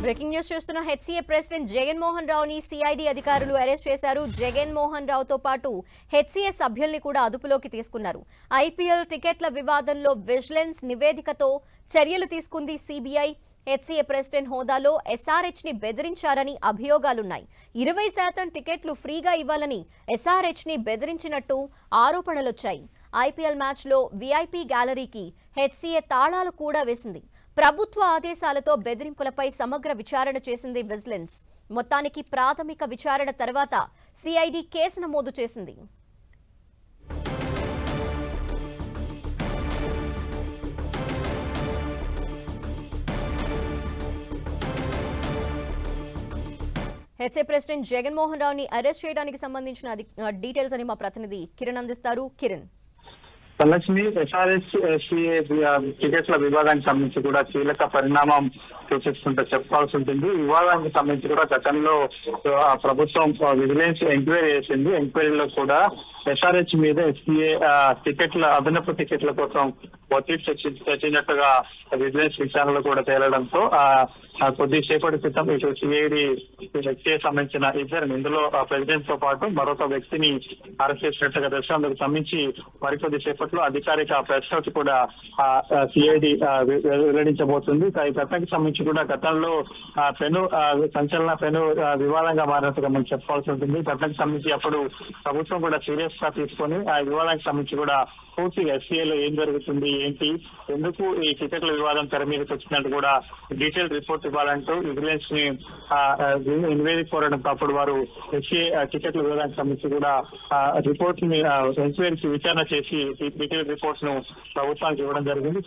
Breaking news చూస్తున్న HCA president Jaganmohan రావుని CID అధికారులు arrest చేశారు. జగన్మోహన్ రావుతో పాటు హెచ్సీఏ సభ్యుల్ని కూడా అదుపులోకి తీసుకున్నారు. ఐపీఎల్ టికెట్ల వివాదంలో విజిలెన్స్ నివేదికతో చర్యలు తీసుకుంది సిబిఐ. హెచ్సీఏ ప్రెసిడెంట్ హోదాలో ఎస్ఆర్హెచ్ ని బెదిరించారని అభియోగాలున్నాయి. 20% టికెట్లు ఫ్రీగా ఇవ్వాలని ఎస్ఆర్హెచ్ ని బెదిరించినట్టు ఆరోపణలొచ్చాయి. ఐపీఎల్ మ్యాచ్లో వీఐపీ గ్యాలరీకి హెచ్సీఏ తాళాలు కూడా వేసింది. ప్రభుత్వ ఆదేశాలతో బెదిరింపులపై సమగ్ర విచారణ చేసింది విజిలెన్స్. మొత్తానికి ప్రాథమిక విచారణ తర్వాత సిఐడి కేసు నమోదు చేసింది. హెచ్సీఏ ప్రెసిడెంట్ జగన్మోహన్ రావుని అరెస్ట్ చేయడానికి సంబంధించిన డీటెయిల్స్ అని మా ప్రతినిధి కిరణ్ అందిస్తారు. కిరణ్, లక్ష్మి, ఎస్ఆర్హెచ్ టికెట్ల వివాదానికి సంబంధించి కూడా కీలక పరిణామం సూచిస్తుంటే చెప్పాల్సి ఉంటుంది. వివాదానికి సంబంధించి కూడా గతంలో ప్రభుత్వం విజిలెన్స్ ఎంక్వైరీ చేసింది. ఎంక్వైరీలో కూడా ఎస్ఆర్హెచ్ మీద ఎస్సీఏ అదనపు టికెట్ల కోసం ఒత్తిడి తెచ్చినట్టుగా విజిలెన్స్ విచారణలో కూడా తేలడంతో కొద్దిసేపటి క్రితం ఇటు సిఐడి వ్యక్తికి సంబంధించిన ఇద్దరు, ఇందులో ప్రెసిడెంట్ తో పాటు మరొక వ్యక్తిని అరెస్ట్ చేసినట్టుగా తెలుసు. అందుకు సంబంధించి మరికొద్ది సేపట్లో అధికారిక ప్రెస్ నోట్ కూడా సిఐడి వెల్లడించబోతుంది. ఈ ఘటనకు సంబంధించి కూడా గతంలో సంచలన పెను వివాదంగా మారినట్టుగా మనం చెప్పాల్సి ఉంటుంది. ఘటనకు సంబంధించి అప్పుడు ప్రభుత్వం కూడా సీరియస్ గా తీసుకొని ఆ వివాదానికి సంబంధించి కూడా పూర్తిగా ఎస్సీఏలో ఏం జరుగుతుంది, ఏంటి, ఎందుకు ఈ టికెట్ల వివాదం తెర మీదకి వచ్చినట్టు కూడా డీటెయిల్ రిపోర్ట్ ఇవ్వాలంటూ విజిలెన్స్ ని నివేదిక కోరడంతో అప్పుడు వారు ఎస్సీఏ టికెట్ల వివాదానికి సంబంధించి కూడా రిపోర్ట్ ని ఎంక్వైరీకి విచారణ చేసి డీటెయిల్ రిపోర్ట్ ను ప్రభుత్వానికి ఇవ్వడం జరిగింది.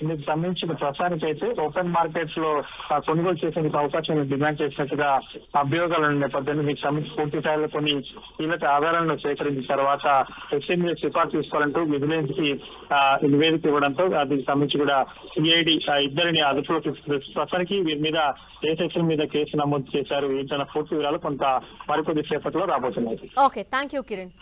ఇందుకు సంబంధించిన ప్రస్తుతానికి అయితే ఓపెన్ మార్కెట్స్ లో కొనుగోలు చేసేందుకు అవకాశం డిమాండ్ చేసినట్టుగా అభియోగాలు ఉన్న నేపథ్యంలో మీకు సంబంధించి పూర్తి స్థాయిలో కొన్ని కీలక ఆధారాలను సేకరించిన తర్వాత ఎస్సీ మీద సిఫార్సు తీసుకోవాలంటూ విజిలెన్స్ కి నివేదిక ఇవ్వడంతో దీనికి సంబంధించి కూడా సిఐడి ఇద్దరిని అదుపులోకి ప్రస్తుతానికి వీరి మీద ఏ సెక్షన్ మీద కేసు నమోదు చేశారు ఏంటన్న పూర్తి వివరాలు కొంత మరికొద్ది సేపట్లో రాబోతున్నాయి. Okay, thank you Kiran.